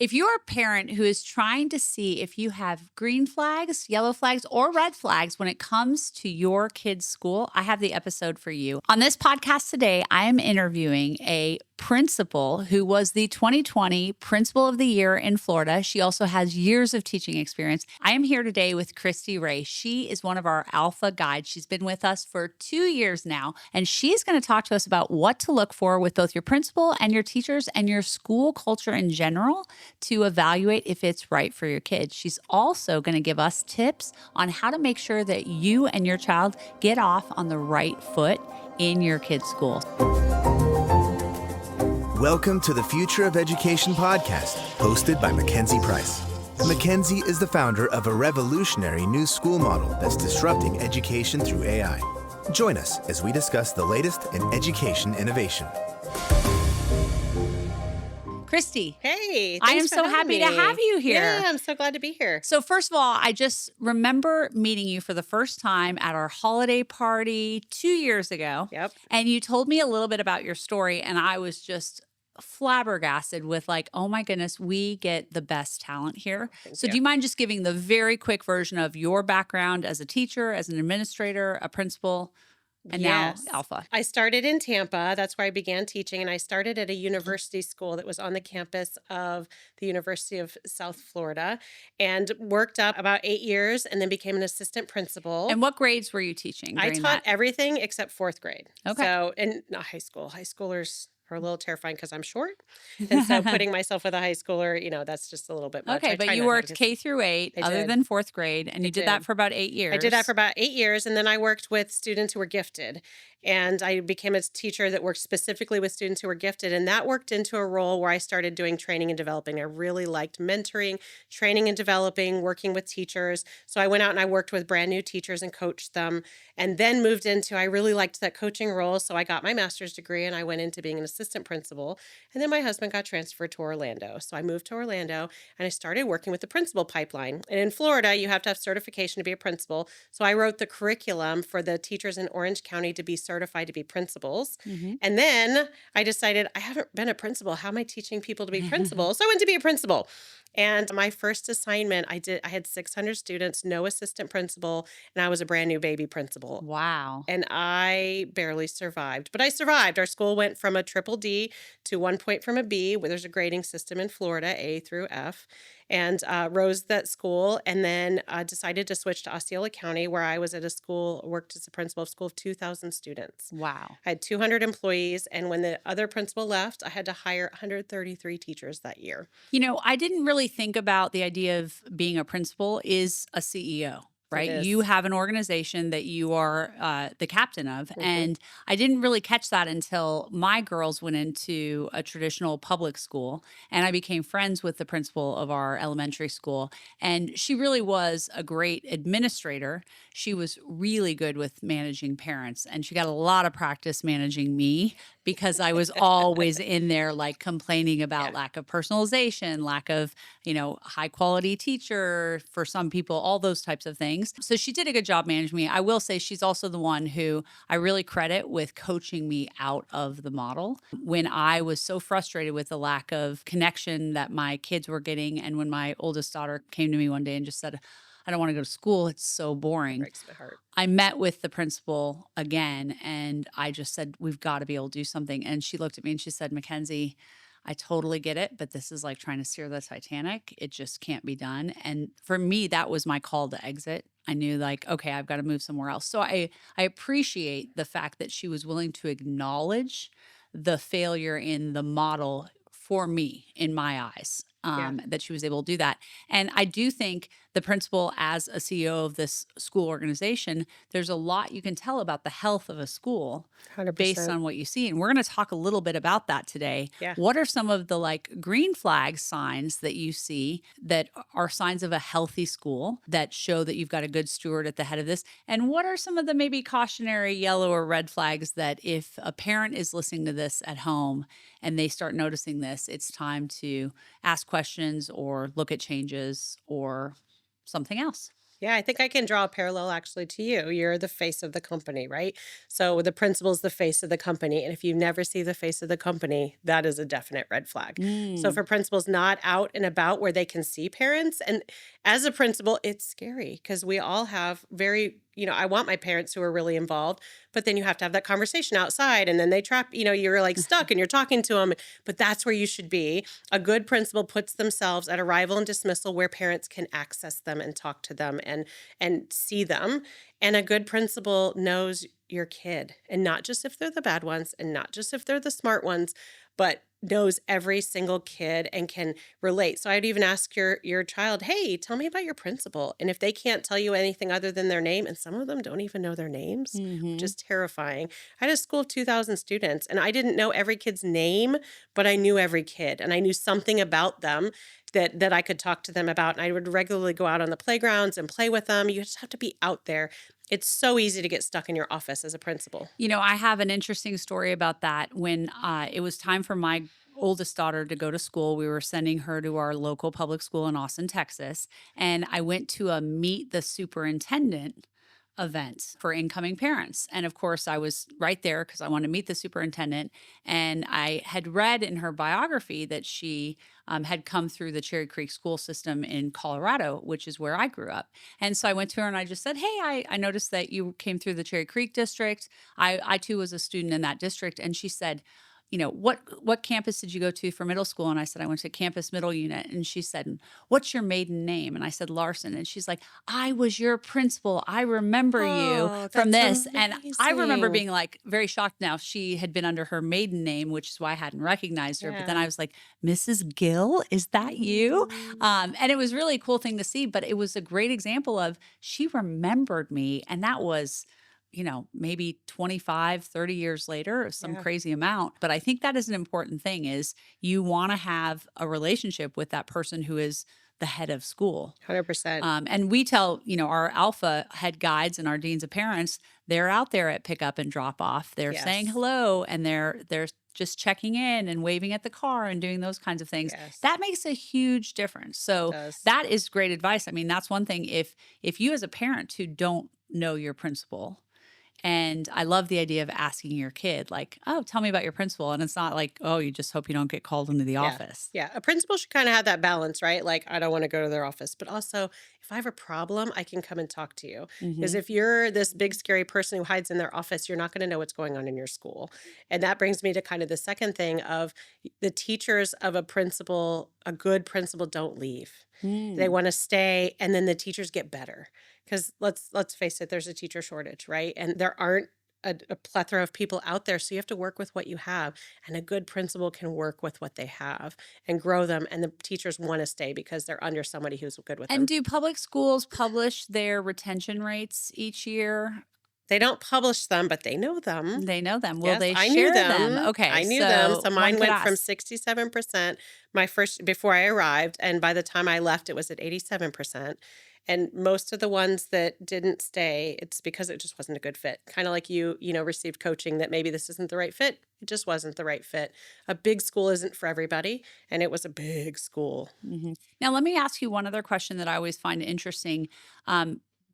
If you're a parent who is trying to see if you have green flags, yellow flags, or red flags when it comes to your kid's school, I have the episode for you. On this podcast today, I am interviewing a principal who was the 2020 Principal of the Year in Florida. She also has years of teaching experience. I am here today with Christy Ray. She is one of our alpha guides. She's been with us for 2 years now, and she's going to talk to us about what to look for with both your principal and your teachers and your school culture in general to evaluate if it's right for your kids. She's also going to give us tips on how to make sure that you and your child get off on the right foot in your kid's school. Welcome to the Future of Education podcast, hosted by Mackenzie Price. Mackenzie is the founder of a revolutionary new school model that's disrupting education through AI. Join us as we discuss the latest in education innovation. Christy. Hey, I am thanks for so having happy to me. have you here. Yeah, I'm so glad to be here. So first of all, I just remember meeting you for the first time at our holiday party 2 years ago. Yep. And you told me a little bit about your story, and I was just flabbergasted with like, oh my goodness, we get the best talent here. So do you mind just giving the very quick version of your background as a teacher, as an administrator, a principal, and now Alpha? I started in Tampa. That's where I began teaching. And I started at a university school that was on the campus of the University of South Florida and worked up about 8 years and then became an assistant principal. And what grades were you teaching? I taught everything except fourth grade. Okay. So, and not high school. High schoolers are a little terrifying because I'm short. And so putting myself with a high schooler, that's just a little bit much. Okay, but you worked K through 8 other than fourth grade, and you did that for about 8 years. I did that for about 8 years, and then I worked with students who were gifted. And I became a teacher that worked specifically with students who were gifted, and that worked into a role where I started doing training and developing. I really liked mentoring, training and developing, working with teachers. So I went out and I worked with brand new teachers and coached them, and then moved into, I really liked that coaching role, so I got my master's degree, and I went into being an assistant principal. And then my husband got transferred to Orlando. So I moved to Orlando, and I started working with the principal pipeline. And in Florida, you have to have certification to be a principal. So I wrote the curriculum for the teachers in Orange County to be certified to be principals. Mm-hmm. And then I decided, I haven't been a principal. How am I teaching people to be principals? So I went to be a principal. And my first assignment, I had 600 students, no assistant principal, and I was a brand new baby principal. Wow. And I barely survived, but I survived. Our school went from a triple D to 1 point from a B, where there's a grading system in Florida, A through F, and rose that school, and then decided to switch to Osceola County, where I was at a school, worked as a principal of a school of 2,000 students. Wow. I had 200 employees, and when the other principal left, I had to hire 133 teachers that year. I didn't really think about the idea of being a principal is a CEO. Right? You have an organization that you are the captain of. Mm-hmm. And I didn't really catch that until my girls went into a traditional public school, and I became friends with the principal of our elementary school. And she really was a great administrator. She was really good with managing parents, and she got a lot of practice managing me because I was always in there like complaining about lack of personalization, lack of, high quality teacher for some people, all those types of things. So she did a good job managing me. I will say she's also the one who I really credit with coaching me out of the model when I was so frustrated with the lack of connection that my kids were getting. And when my oldest daughter came to me one day and just said, I don't want to go to school, it's so boring. It breaks my heart. I met with the principal again, and I just said, we've got to be able to do something. And she looked at me and she said, Mackenzie, I totally get it, but this is like trying to steer the Titanic. It just can't be done. And for me, that was my call to exit. I knew like, okay, I've got to move somewhere else. So I appreciate the fact that she was willing to acknowledge the failure in the model for me, in my eyes, that she was able to do that. And I do think the principal, as a CEO of this school organization, there's a lot you can tell about the health of a school 100%. Based on what you see. And we're going to talk a little bit about that today. Yeah. What are some of the like green flag signs that you see that are signs of a healthy school that show that you've got a good steward at the head of this? And what are some of the maybe cautionary yellow or red flags that if a parent is listening to this at home and they start noticing this, it's time to ask questions or look at changes or something else? Yeah, I think I can draw a parallel actually to you. You're the face of the company, right? So the principal's the face of the company. And if you never see the face of the company, that is a definite red flag. So Mm. for principals not out and about where they can see parents, and as a principal, it's scary because we all have very, I want my parents who are really involved, but then you have to have that conversation outside and then they trap, you're like stuck and you're talking to them, but that's where you should be. A good principal puts themselves at arrival and dismissal where parents can access them and talk to them and see them. And a good principal knows your kid, and not just if they're the bad ones and not just if they're the smart ones, but knows every single kid and can relate. So I'd even ask your child, "Hey, tell me about your principal." And if they can't tell you anything other than their name, and some of them don't even know their names, which Hmm. is terrifying. I had a school of 2,000 students and I didn't know every kid's name, but I knew every kid and I knew something about them that I could talk to them about. And I would regularly go out on the playgrounds and play with them. You just have to be out there. It's so easy to get stuck in your office as a principal. I have an interesting story about that. When it was time for my oldest daughter to go to school, we were sending her to our local public school in Austin, Texas. And I went to a meet the superintendent event for incoming parents. And of course, I was right there because I wanted to meet the superintendent. And I had read in her biography that she had come through the Cherry Creek school system in Colorado, which is where I grew up. And so I went to her and I just said, "Hey, I noticed that you came through the Cherry Creek district. I too was a student in that district." And she said, what campus did you go to for middle school? And I said, "I went to campus middle unit." And she said, "What's your maiden name?" And I said, "Larson." And she's like, "I was your principal. I remember you Oh, from that's this." And I remember amazing. being like very shocked. Now she had been under her maiden name, which is why I hadn't recognized her. But then I Yeah. was like, "Mrs. Gill, is that you?" Mm. And it was really a cool thing to see, but it was a great example of she remembered me. And that was, maybe 25, 30 years later, some Yeah. crazy amount. But I think that is an important thing is you want to have a relationship with that person who is the head of school. 100%. And we tell, our alpha head guides and our deans of parents, they're out there at pick up and drop off. They're saying Yes. hello and they're just checking in and waving at the car and doing those kinds of things. Yes. That makes a huge difference. It So does. that is great advice. I mean, that's one thing. If you as a parent who don't know your principal, and I love the idea of asking your kid, like, "Oh, tell me about your principal." And it's not like, "Oh, you just hope you don't get called into the Yeah. office." Yeah. A principal should kind of have that balance, right? Like, I don't want to go to their office, but also if I have a problem, I can come and talk to you. Because Hmm. if you're this big, scary person who hides in their office, you're not going to know what's going on in your school. And that brings me to kind of the second thing of the teachers of a good principal don't leave. They Mm. want to stay, and then the teachers get better. Because let's face it, there's a teacher shortage, right? And there aren't a plethora of people out there. So you have to work with what you have. And a good principal can work with what they have and grow them. And the teachers want to stay because they're under somebody who's good with And them. do public schools publish their retention rates each year? They don't publish them, but they know them. They know them. Will Yes, they I knew share them? them. Okay, I knew them. so So one mine could went from ask. 67% my first before I arrived. And by the time I left, it was at 87%. And most of the ones that didn't stay, it's because it just wasn't a good fit. Kind of like received coaching that maybe this isn't the right fit. It just wasn't the right fit. A big school isn't for everybody. And it was a big school. Mhm. Now, let me ask you one other question that I always find interesting.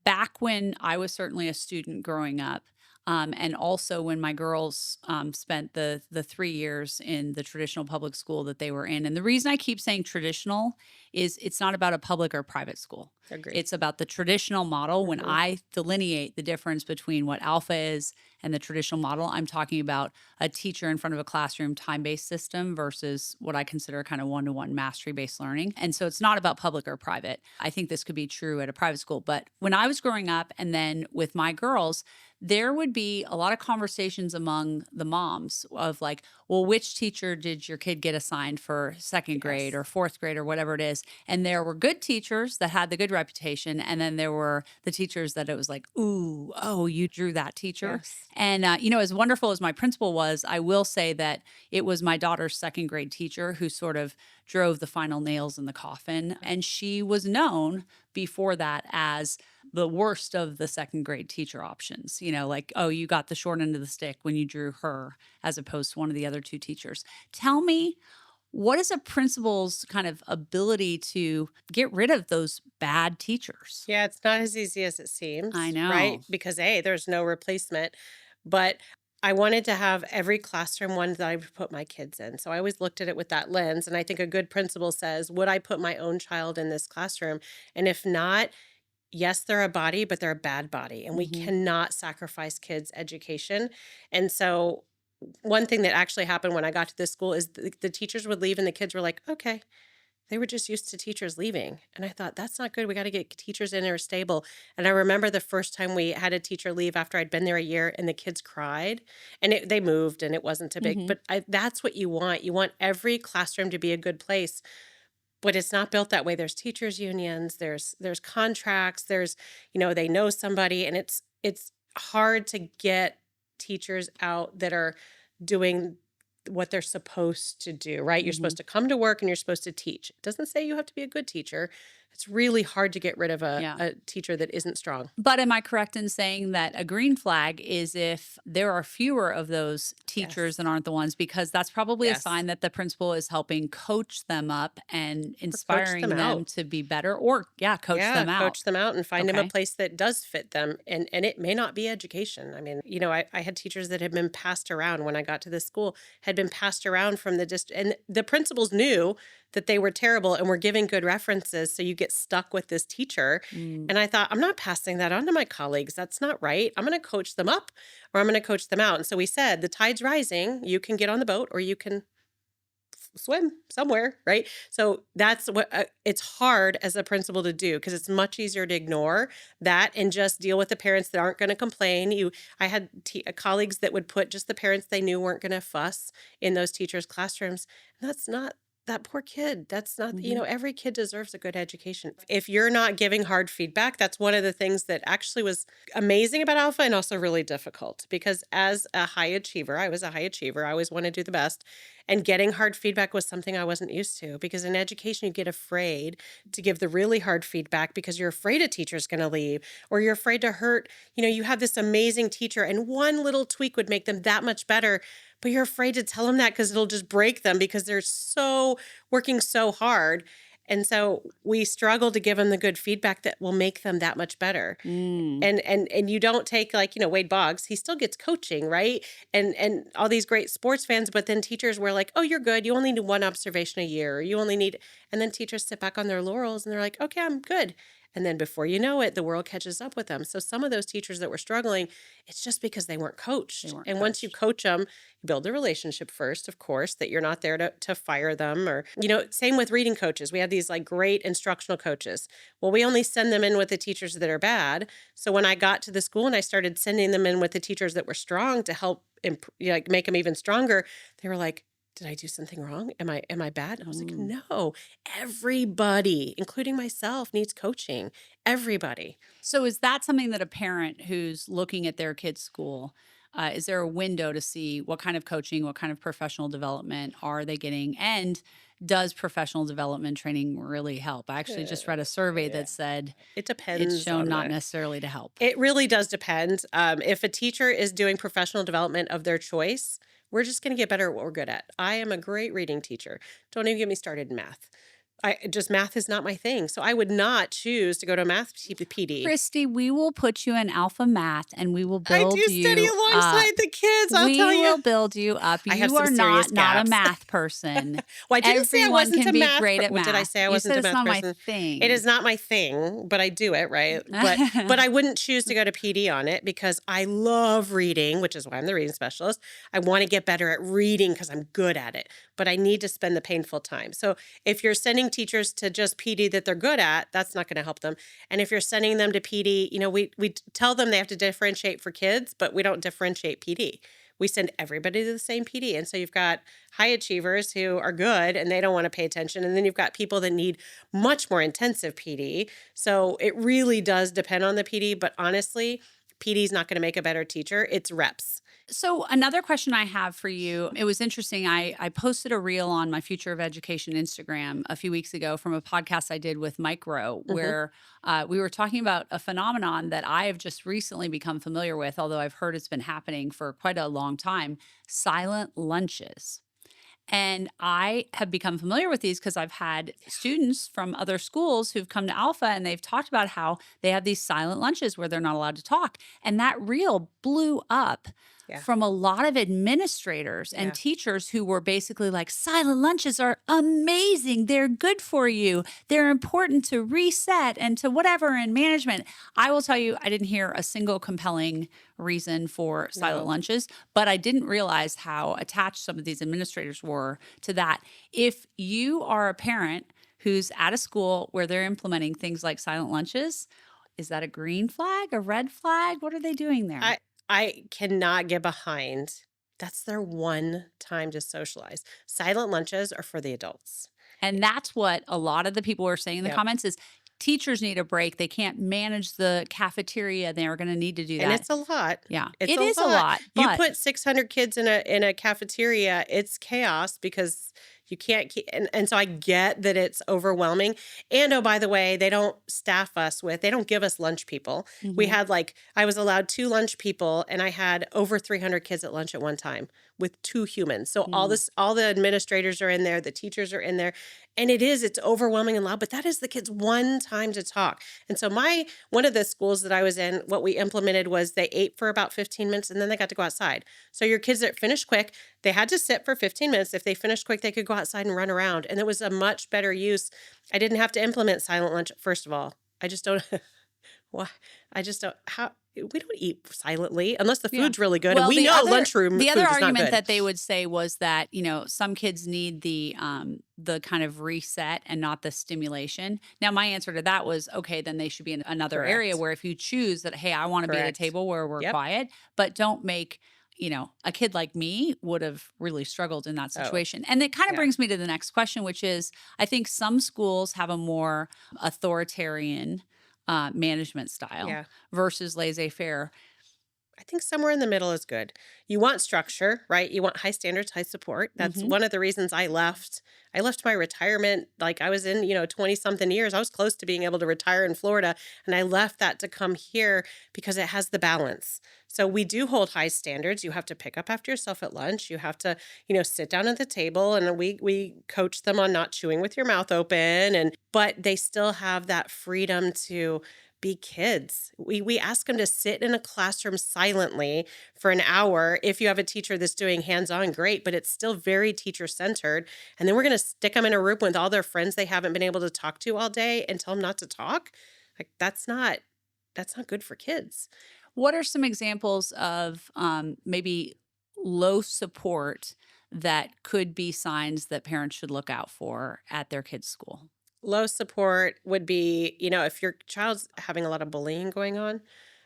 Back when I was certainly a student growing up, and also when my girls spent the 3 years in the traditional public school that they were in. And the reason I keep saying traditional is it's not about a public or private school. Agreed. It's about the traditional model. When Hmm. I delineate the difference between what alpha is and the traditional model, I'm talking about a teacher in front of a classroom time-based system versus what I consider kind of one-to-one mastery-based learning. And so it's not about public or private. I think this could be true at a private school. But when I was growing up and then with my girls, there would be a lot of conversations among the moms of like, "Well, which teacher did your kid get assigned for second grade Yes. or fourth grade or whatever it is?" And there were good teachers that had the good reputation. And then there were the teachers that it was like, "Ooh, oh, you drew that teacher." Yes. And, as wonderful as my principal was, I will say that it was my daughter's second grade teacher who sort of drove the final nails in the coffin. And she was known before that as the worst of the second grade teacher options, like, "Oh, you got the short end of the stick when you drew her as opposed to one of the other two teachers." Tell me, What is a principal's kind of ability to get rid of those bad teachers? Yeah, it's not as easy as it I seems, right? know. Because A, there's no replacement. But I wanted to have every classroom one that I would put my kids in. So I always looked at it with that lens. And I think a good principal says, would I put my own child in this classroom? And if not, yes, they're a body, but they're a bad body. And we Hmm. cannot sacrifice kids' education. And so one thing that actually happened when I got to this school is the teachers would leave and the kids were like, okay, they were just used to teachers leaving. And I thought, that's not good. We got to get teachers in there stable. And I remember the first time we had a teacher leave after I'd been there a year and the kids cried and they moved and it wasn't too big. Hmm. But that's what you want. You want every classroom to be a good place, but it's not built that way. There's teachers unions, there's contracts, they know somebody, and it's hard to get teachers out that are doing what they're supposed to do, right? You're Hmm. supposed to come to work and you're supposed to teach. It doesn't say you have to be a good teacher. It's really hard to get rid of a, Yeah. a teacher that isn't strong. But am I correct in saying that a green flag is if there are fewer of those teachers Yes. that aren't the ones, because that's probably a Yes. sign that the principal is helping coach them up and Or coach them inspiring them out. to be better, or yeah, coach Yeah, them out. coach them out and find them a Okay. place that does fit them. And it may not be education. I mean, I had teachers that had been passed around when I got to this school, had been passed around from the district. And the principals knew that they were terrible and were giving good references. So you get stuck with this teacher. Mm. And I thought, I'm not passing that on to my colleagues. That's not right. I'm going to coach them up or I'm going to coach them out. And so we said, the tide's rising. You can get on the boat or you can swim somewhere, right? So that's what it's hard as a principal to do because it's much easier to ignore that and just deal with the parents that aren't going to complain. I had colleagues that would put just the parents they knew weren't going to fuss in those teachers' classrooms. And that's not that poor kid. That's not, Hmm. every kid deserves a good education. If you're not giving hard feedback, that's one of the things that actually was amazing about Alpha and also really difficult because as a high achiever, I was a high achiever. I always want to do the best. And getting hard feedback was something I wasn't used to because in education, you get afraid to give the really hard feedback because you're afraid a teacher's going to leave or you're afraid to hurt. You have this amazing teacher and one little tweak would make them that much better, but you're afraid to tell them that because it'll just break them because they're so working so hard. And so we struggle to give them the good feedback that will make them that much better. Mm. And you don't take Wade Boggs, he still gets coaching, right? And all these great sports fans, but then teachers were like, oh, you're good. You only need one observation a year, or you only need, and then teachers sit back on their laurels and they're like, okay, I'm good. And then before you know it, the world catches up with them. So some of those teachers that were struggling, it's just because they weren't coached. They weren't And once you coached. coach them, you build a relationship first, of course, that you're not there to fire them or, same with reading coaches. We have these great instructional coaches. Well, we only send them in with the teachers that are bad. So when I got to the school and I started sending them in with the teachers that were strong to help make them even stronger, they were like, did I do something wrong? Am I bad? And I was like, Mm. no, everybody, including myself, needs coaching. Everybody. So is that something that a parent who's looking at their kid's school, is there a window to see what kind of coaching, what kind of professional development are they getting? And does professional development training really help? I actually just read a survey Yeah. that said It it's depends shown on not necessarily to help. it really does depend. If a teacher is doing professional development of their choice, we're just going to get better at what we're good at. I am a great reading teacher. Don't even get me started in math. Math is not my thing. So I would not choose to go to a math PD. Christy, we will put you in alpha math and we will I build do study you up. alongside the kids, I'll We tell you. will build you up. I have You some are serious not a gaps. math person. Well, I didn't say I Everyone wasn't can a be math great at Well, math. did I say I You wasn't said a it's math not person? my thing. It is not my thing, but I do it, right? But I wouldn't choose to go to PD on it because I love reading, which is why I'm the reading specialist. I want to get better at reading because I'm good at it, but I need to spend the painful time. So if you're sending teachers to just PD that they're good at, that's not going to help them. And if you're sending them to PD, we tell them they have to differentiate for kids, but we don't differentiate PD. We send everybody to the same PD. And so you've got high achievers who are good and they don't want to pay attention. And then you've got people that need much more intensive PD. So it really does depend on the PD. But honestly, PD is not going to make a better teacher. It's reps. So another question I have for you, it was interesting. I posted a reel on my Future of Education Instagram a few weeks ago from a podcast I did with Mike Rowe, where we were talking about a phenomenon that I have just recently become familiar with, although I've heard it's been happening for quite a long time, silent lunches. And I have become familiar with these because I've had students from other schools who've come to Alpha and they've talked about how they have these silent lunches where they're not allowed to talk. And that reel blew up Yeah. from a lot of administrators and Yeah. teachers who were basically like, silent lunches are amazing. They're good for you. They're important to reset and to whatever in management. I will tell you, I didn't hear a single compelling reason for silent No. lunches, but I didn't realize how attached some of these administrators were to that. If you are a parent who's at a school where they're implementing things like silent lunches, is that a green flag, a red flag? What are they doing there? I cannot get behind. That's their one time to socialize. Silent lunches are for the adults. And that's what a lot of the people were saying in the Yep. comments is teachers need a break. They can't manage the cafeteria. They're going to need to do And that. it's a lot. Yeah, It's it a is a lot. lot. You But put 600 kids in a cafeteria, it's chaos because you can't keep, and so I get that it's overwhelming. And oh, by the way, they don't they don't give us lunch people. We Mhm. had I was allowed 2 lunch people and I had over 300 kids at lunch at one time with 2 humans. So all the administrators are in there, the teachers are in there, and it's overwhelming and loud, but that is the kids' one time to talk. And so one of the schools that I was in, what we implemented was they ate for about 15 minutes and then they got to go outside. So your kids that finished quick, they had to sit for 15 minutes. If they finished quick, they could go outside and run around. And it was a much better use. I didn't have to implement silent lunch. First of all, I just don't, why? I just don't, how, we don't eat silently unless the Yeah. food's really good. Well, and we the know other- lunchroom The food other is not argument good. that they would say was that, some kids need the kind of reset and not the stimulation. Now, my answer to that was, okay, then they should be in another area Correct. where if you choose that, hey, I want to be at a Correct. table where we're Yep. quiet, but don't make, a kid like me would have really struggled in that Oh, situation. And it kind of yeah. brings me to the next question, which is, I think some schools have a more authoritarian management style Yeah. versus laissez-faire. I think somewhere in the middle is good. You want structure, right? You want high standards, high support. That's Mhm. one of the reasons I left. I left my retirement. I was in, 20 something years. I was close to being able to retire in Florida. And I left that to come here because it has the balance. So we do hold high standards. You have to pick up after yourself at lunch. You have to, sit down at the table, and we coach them on not chewing with your mouth open. But they still have that freedom to be kids. We ask them to sit in a classroom silently for an hour. If you have a teacher that's doing hands-on, great, but it's still very teacher-centered. And then we're going to stick them in a room with all their friends they haven't been able to talk to all day and tell them not to talk. That's not good for kids. What are some examples of maybe low support that could be signs that parents should look out for at their kids' school? Low support would be, if your child's having a lot of bullying going on,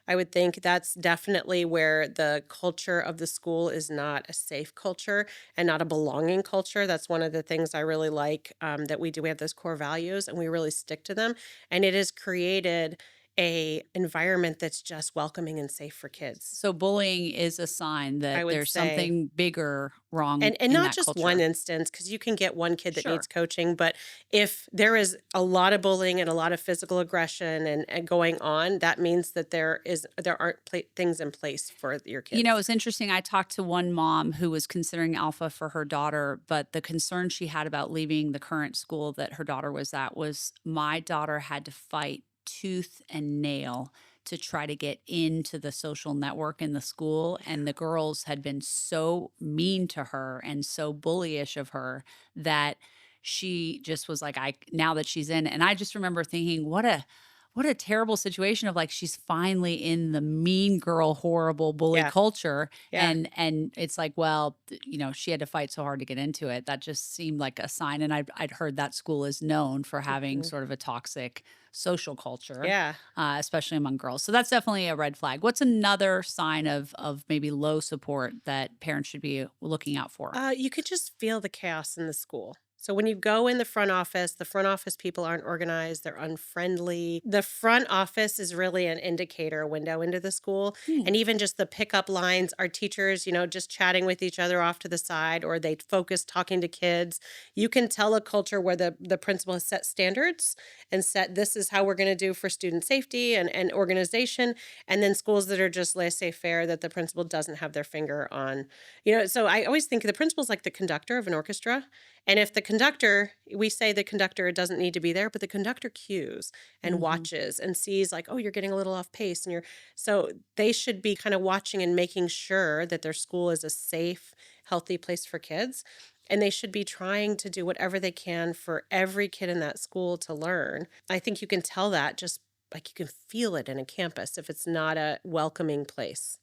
I would think that's definitely where the culture of the school is not a safe culture and not a belonging culture. That's one of the things I really like that we do. We have those core values and we really stick to them. And it has created a environment that's just welcoming and safe for kids. So bullying is a sign I that would there's say. something bigger wrong And in not that just culture. one instance, because you can get one kid that Sure. needs coaching, but if there is a lot of bullying and a lot of physical aggression and going on, that means that there aren't things in place for your kids. It's interesting. I talked to one mom who was considering Alpha for her daughter, but the concern she had about leaving the current school that her daughter was at was, my daughter had to fight tooth and nail to try to get into the social network in the school. And the girls had been so mean to her and so bullyish of her that she just was like, now that she's in. And I just remember thinking, what a terrible situation of she's finally in the mean girl, horrible bully Yeah. culture. Yeah. And it's like, well, she had to fight so hard to get into it. That just seemed like a sign. And I'd heard that school is known for having Mhm. sort of a toxic social culture, Yeah. especially among girls. So that's definitely a red flag. What's another sign of maybe low support that parents should be looking out for? You could just feel the chaos in the school. So when you go in the front office people aren't organized, they're unfriendly. The front office is really an indicator, a window into the school. And even just the pickup lines, are teachers, just chatting with each other off to the side, or they focus talking to kids. You can tell a culture where the principal has set standards and set, this is how we're going to do for student safety and organization. And then schools that are just laissez-faire, that the principal doesn't have their finger on. So I always think the principal's like the conductor of an orchestra. And if we say the conductor doesn't need to be there, but the conductor cues and watches and sees like, oh, you're getting a little off pace. So they should be kind of watching and making sure that their school is a safe, healthy place for kids. And they should be trying to do whatever they can for every kid in that school to learn. I think you can tell that, just like you can feel it in a campus if it's not a welcoming place.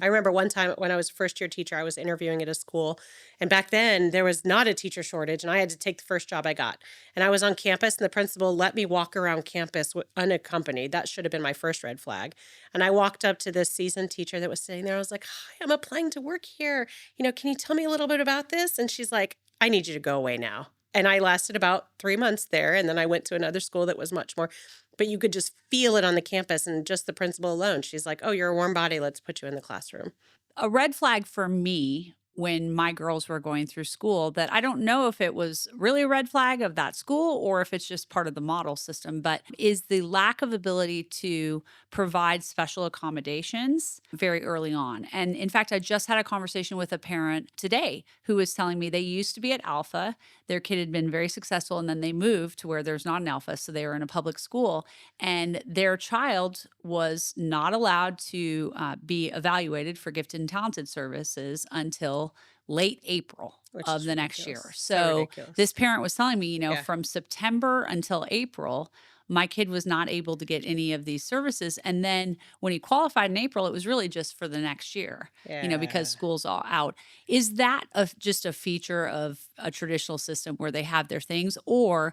I remember one time when I was a first-year teacher, I was interviewing at a school, and back then there was not a teacher shortage, and I had to take the first job I got. And I was on campus, and the principal let me walk around campus unaccompanied. That should have been my first red flag. And I walked up to this seasoned teacher that was sitting there. I was like, "Hi, I'm applying to work here. Can you tell me a little bit about this?" And she's like, "I need you to go away now." And I lasted about 3 months there, and then I went to another school that was much more. But you could just feel it on the campus, and just the principal alone. She's like, "Oh, you're a warm body. Let's put you in the classroom." A red flag for me when my girls were going through school, that I don't know if it was really a red flag of that school or if it's just part of the model system, but is the lack of ability to provide special accommodations very early on. And in fact, I just had a conversation with a parent today who was telling me they used to be at Alpha. Their kid had been very successful, and then they moved to where there's not an Alpha, so they were in a public school, and their child was not allowed to be evaluated for gifted and talented services until late April of the next year. So this parent was telling me, from September until April, my kid was not able to get any of these services. And then when he qualified in April, it was really just for the next year, because school's all out. Is that just a feature of a traditional system where they have their things? Or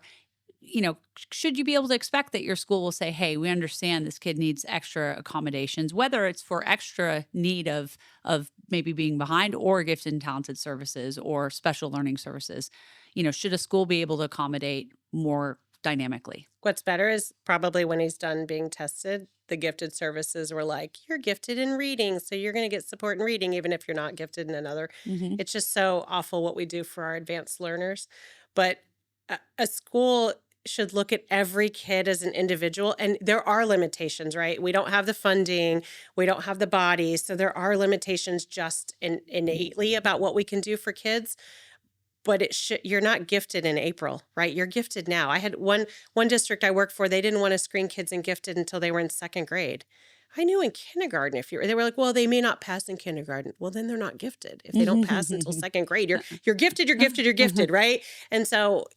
should you be able to expect that your school will say, hey, we understand this kid needs extra accommodations, whether it's for extra need of maybe being behind, or gifted and talented services or special learning services? Should a school be able to accommodate more dynamically? What's better is probably when he's done being tested, the gifted services were like, you're gifted in reading, so you're going to get support in reading, even if you're not gifted in another. It's just so awful what we do for our advanced learners. But a school should look at every kid as an individual. And there are limitations, right? We don't have the funding. We don't have the bodies. So there are limitations just innately about what we can do for kids. But you're not gifted in April, right? You're gifted now. I had one district I worked for, they didn't want to screen kids in gifted until they were in second grade. I knew in kindergarten, they were like, well, they may not pass in kindergarten. Well, then they're not gifted. If they don't pass until second grade, you're gifted, you're gifted, you're gifted, right? And so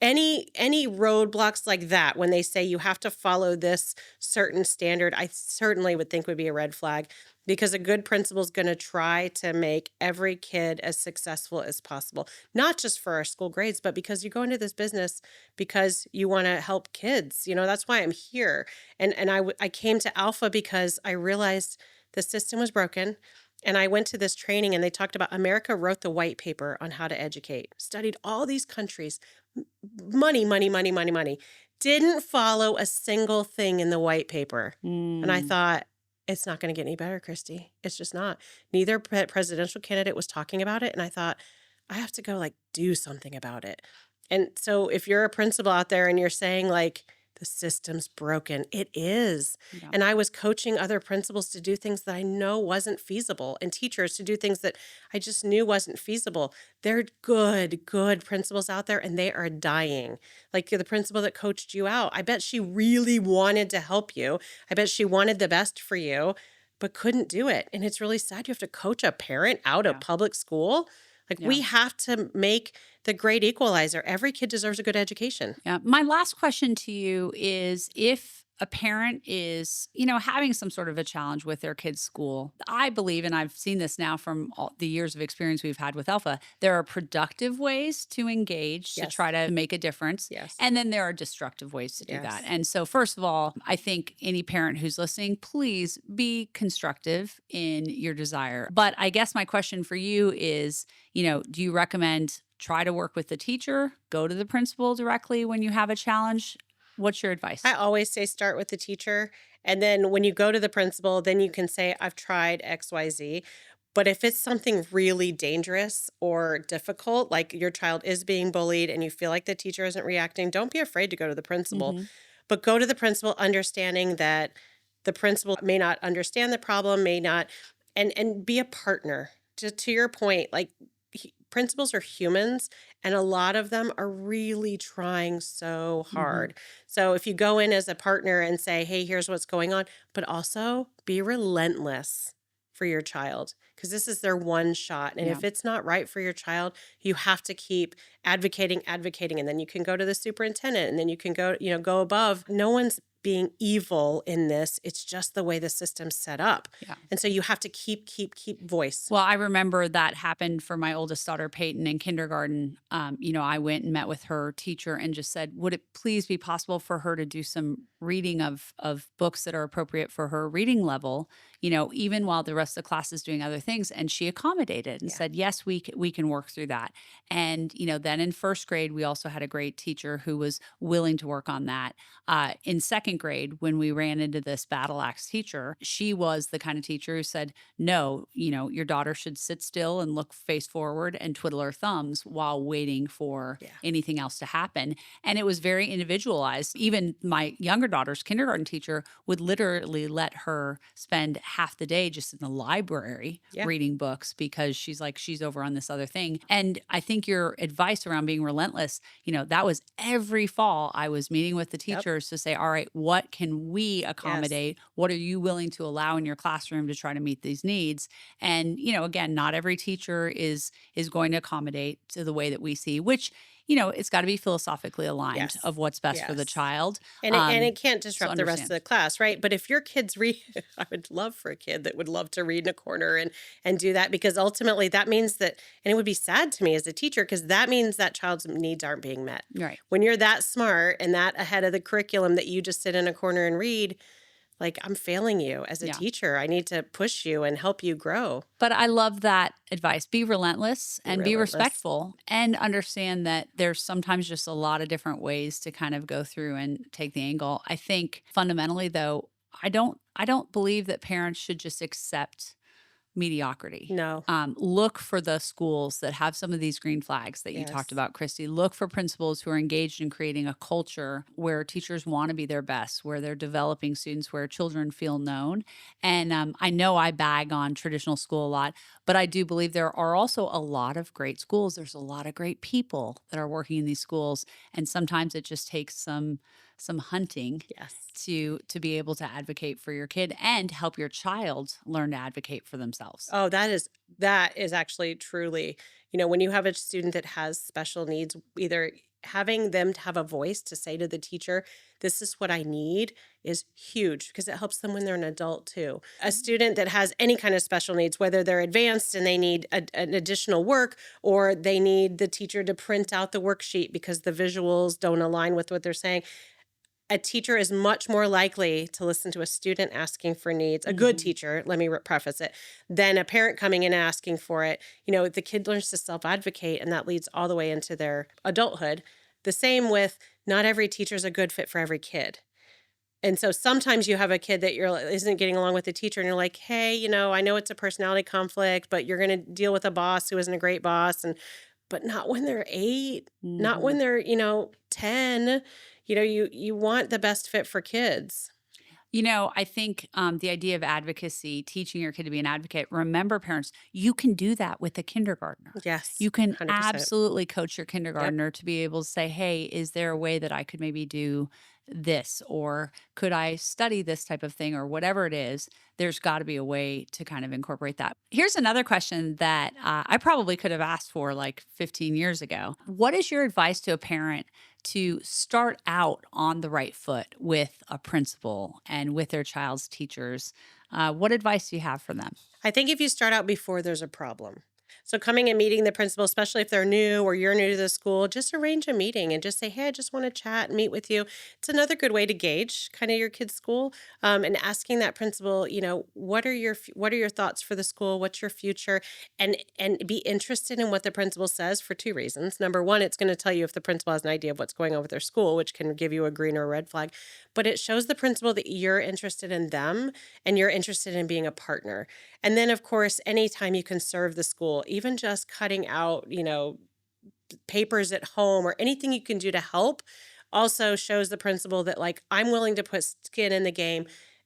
any roadblocks like that, when they say you have to follow this certain standard, I certainly would think would be a red flag, because a good principal is going to try to make every kid as successful as possible, not just for our school grades, but because you go into this business because you want to help kids. That's why I'm here. And I came to Alpha because I realized the system was broken. And I went to this training, and they talked about America wrote the white paper on how to educate, studied all these countries, money, money, money, money, money, didn't follow a single thing in the white paper. And I thought, it's not going to get any better, Christy. It's just not. Neither presidential candidate was talking about it. And I thought, I have to go do something about it. And so if you're a principal out there and you're saying the system's broken, it is. Yeah. And I was coaching other principals to do things that I know wasn't feasible, and teachers to do things that I just knew wasn't feasible. They're good principals out there, and they are dying. Like the principal that coached you out, I bet she really wanted to help you. I bet she wanted the best for you, but couldn't do it. And it's really sad. You have to coach a parent out of public school. We have to make the great equalizer. Every kid deserves a good education. Yeah. My last question to you is, if a parent is, having some sort of a challenge with their kid's school, I believe, and I've seen this now from all the years of experience we've had with Alpha, there are productive ways to engage to try to make a difference. Yes. And then there are destructive ways to do that. And so first of all, I think any parent who's listening, please be constructive in your desire. But I guess my question for you is, do you recommend try to work with the teacher, go to the principal directly when you have a challenge? What's your advice? I always say start with the teacher. And then when you go to the principal, then you can say, I've tried XYZ. But if it's something really dangerous or difficult, like your child is being bullied and you feel like the teacher isn't reacting, don't be afraid to go to the principal. But go to the principal understanding that the principal may not understand the problem, may not, and be a partner. To your point, like principals are humans and a lot of them are really trying so hard. So if you go in as a partner and say, hey, here's what's going on, but also be relentless for your child because this is their one shot. And if it's not right for your child, you have to keep advocating, and then you can go to the superintendent and then you can go, go above. No one's being evil in this. It's just the way the system's set up. And so you have to keep voice. Well, I remember that happened for my oldest daughter, Peyton, in kindergarten. I went and met with her teacher and just said, would it please be possible for her to do some reading of books that are appropriate for her reading level, even while the rest of the class is doing other things. And she accommodated and said, yes, we can work through that. And, then in first grade, we also had a great teacher who was willing to work on that. In second grade, when we ran into this battle axe teacher, she was the kind of teacher who said, no, your daughter should sit still and look face forward and twiddle her thumbs while waiting for anything else to happen. And it was very individualized. Even my younger daughter's kindergarten teacher would literally let her spend half the day just in the library reading books because she's over on this other thing. And I think your advice around being relentless, that was every fall I was meeting with the teachers to say, all right, what can we accommodate? What are you willing to allow in your classroom to try to meet these needs? And, again, not every teacher is going to accommodate to the way that we see, which it's got to be philosophically aligned of what's best for the child. And it can't disrupt the rest of the class, right? But if your kids read, I would love for a kid that would love to read in a corner and do that because ultimately that means that, and it would be sad to me as a teacher because that means that child's needs aren't being met. Right. When you're that smart and that ahead of the curriculum that you just sit in a corner and read, like I'm failing you as a teacher. I need to push you and help you grow. But I love that advice. Be relentless and be respectful and understand that there's sometimes just a lot of different ways to kind of go through and take the angle. I think fundamentally though, I don't believe that parents should just accept mediocrity. No. Look for the schools that have some of these green flags that you talked about, Christy. Look for principals who are engaged in creating a culture where teachers want to be their best, where they're developing students, where children feel known. And I know I bag on traditional school a lot, but I do believe there are also a lot of great schools. There's a lot of great people that are working in these schools. And sometimes it just takes some hunting to be able to advocate for your kid and help your child learn to advocate for themselves. Oh, that is actually truly, when you have a student that has special needs, either having them to have a voice to say to the teacher, this is what I need is huge because it helps them when they're an adult too. A student that has any kind of special needs, whether they're advanced and they need an additional work or they need the teacher to print out the worksheet because the visuals don't align with what they're saying. A teacher is much more likely to listen to a student asking for needs, a good teacher, let me preface it, than a parent coming in asking for it. The kid learns to self-advocate, and that leads all the way into their adulthood. The same with not every teacher is a good fit for every kid. And so sometimes you have a kid that isn't getting along with the teacher, and you're like, hey, I know it's a personality conflict, but you're going to deal with a boss who isn't a great boss, but not when they're 8, not when they're, 10. You want the best fit for kids. I think the idea of advocacy, teaching your kid to be an advocate, remember parents, you can do that with a kindergartner. Yes. You can 100%. absolutely coach your kindergartner to be able to say, hey, is there a way that I could maybe do this, or could I study this type of thing, or whatever it is? There's got to be a way to kind of incorporate that. Here's another question that I probably could have asked for like 15 years ago. What is your advice to a parent to start out on the right foot with a principal and with their child's teachers? What advice do you have for them? I think if you start out before there's a problem, So coming and meeting the principal, especially if they're new or you're new to the school, just arrange a meeting and just say, hey, I just want to chat and meet with you. It's another good way to gauge kind of your kid's school, and asking that principal, what are your thoughts for the school? What's your future? And be interested in what the principal says for two reasons. Number one, it's going to tell you if the principal has an idea of what's going on with their school, which can give you a green or a red flag. But it shows the principal that you're interested in them and you're interested in being a partner. And then, of course, anytime you can serve the school, even just cutting out, papers at home or anything you can do to help, also shows the principal that, like, I'm willing to put skin in the game.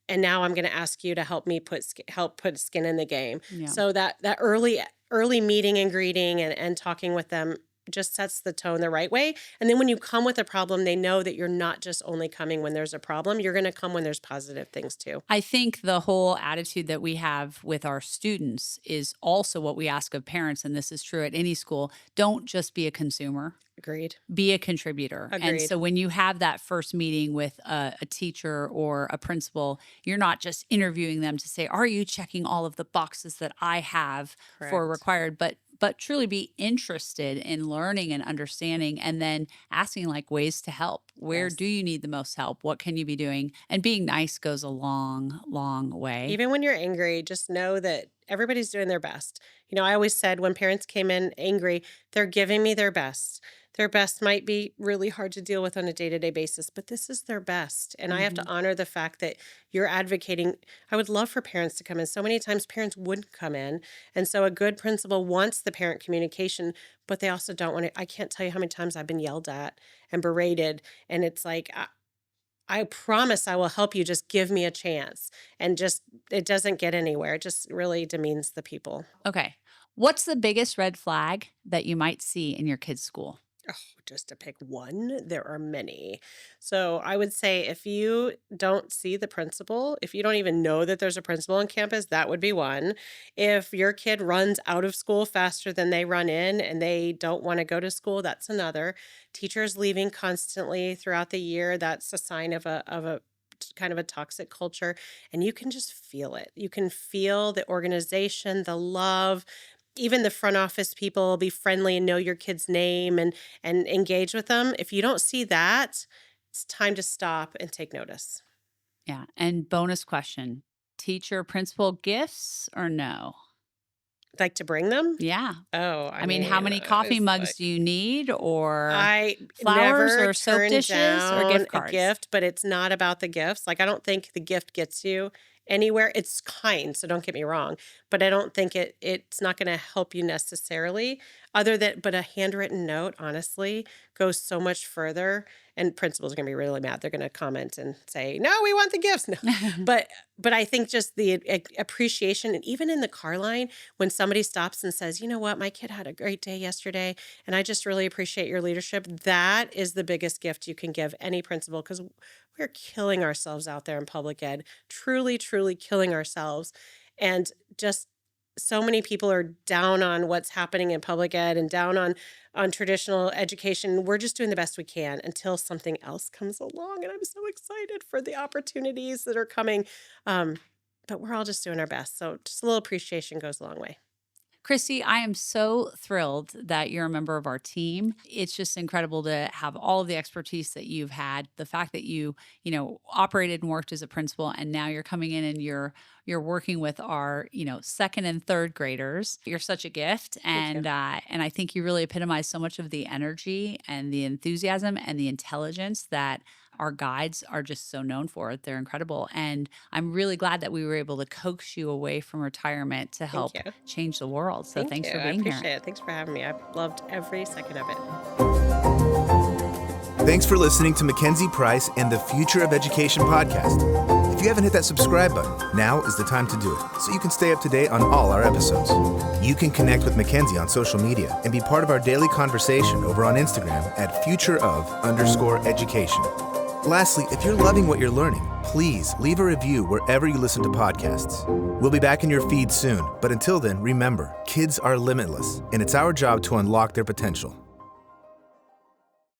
And now I'm going to ask you to help me help put skin in the game. Yeah. So that early meeting and greeting and talking with them just sets the tone the right way. And then when you come with a problem, they know that you're not just only coming when there's a problem. You're going to come when there's positive things too. I think the whole attitude that we have with our students is also what we ask of parents, and this is true at any school. Don't just be a consumer. Agreed. Be a contributor. Agreed. And so when you have that first meeting with a teacher or a principal, you're not just interviewing them to say, are you checking all of the boxes that I have for required, but truly be interested in learning and understanding, and then asking like ways to help. Where do you need the most help? What can you be doing? And being nice goes a long, long way. Even when you're angry, just know that everybody's doing their best. I always said when parents came in angry, they're giving me their best. Their best might be really hard to deal with on a day-to-day basis, but this is their best. And I have to honor the fact that you're advocating. I would love for parents to come in. So many times parents wouldn't come in. And so a good principal wants the parent communication, but they also don't want to. I can't tell you how many times I've been yelled at and berated. And it's like, I promise I will help you. Just give me a chance. And just, it doesn't get anywhere. It just really demeans the people. Okay. What's the biggest red flag that you might see in your kid's school? Oh, just to pick one, there are many. So I would say if you don't see the principal, if you don't even know that there's a principal on campus, that would be one. If your kid runs out of school faster than they run in and they don't want to go to school, that's another. Teachers leaving constantly throughout the year, that's a sign of a kind of a toxic culture. And you can just feel it. You can feel the organization, the love. Even the front office people be friendly and know your kid's name and engage with them. If you don't see that, it's time to stop and take notice. Yeah. And bonus question, teacher, principal gifts or no? Like to bring them? Yeah. Oh, I mean, how many coffee mugs do you need, or I flowers never or soap turn dishes down or gift cards? a gift, but it's not about the gifts. Like, I don't think the gift gets you anywhere. It's kind, so don't get me wrong, but I don't think it's not going to help you necessarily, but a handwritten note, honestly, goes so much further. And principals are going to be really mad. They're going to comment and say, no, we want the gifts. No. But I think just the appreciation, and even in the car line, when somebody stops and says, you know what, my kid had a great day yesterday, and I just really appreciate your leadership. That is the biggest gift you can give any principal, because we're killing ourselves out there in public ed, truly, truly killing ourselves. And just so many people are down on what's happening in public ed and down on traditional education. We're just doing the best we can until something else comes along. And I'm so excited for the opportunities that are coming. But we're all just doing our best. So just a little appreciation goes a long way. Christy, I am so thrilled that you're a member of our team. It's just incredible to have all of the expertise that you've had. The fact that you operated and worked as a principal, and now you're coming in and you're working with our, second and third graders. You're such a gift. And I think you really epitomize so much of the energy and the enthusiasm and the intelligence that our guides are just so known for. They're incredible. And I'm really glad that we were able to coax you away from retirement to help change the world. So thanks for being here. I appreciate it. Thanks for having me. I've loved every second of it. Thanks for listening to Mackenzie Price and the Future of Education podcast. If you haven't hit that subscribe button, now is the time to do it, so you can stay up to date on all our episodes. You can connect with Mackenzie on social media and be part of our daily conversation over on Instagram at futureof_education. Lastly, if you're loving what you're learning, please leave a review wherever you listen to podcasts. We'll be back in your feed soon, but until then, remember, kids are limitless, and it's our job to unlock their potential.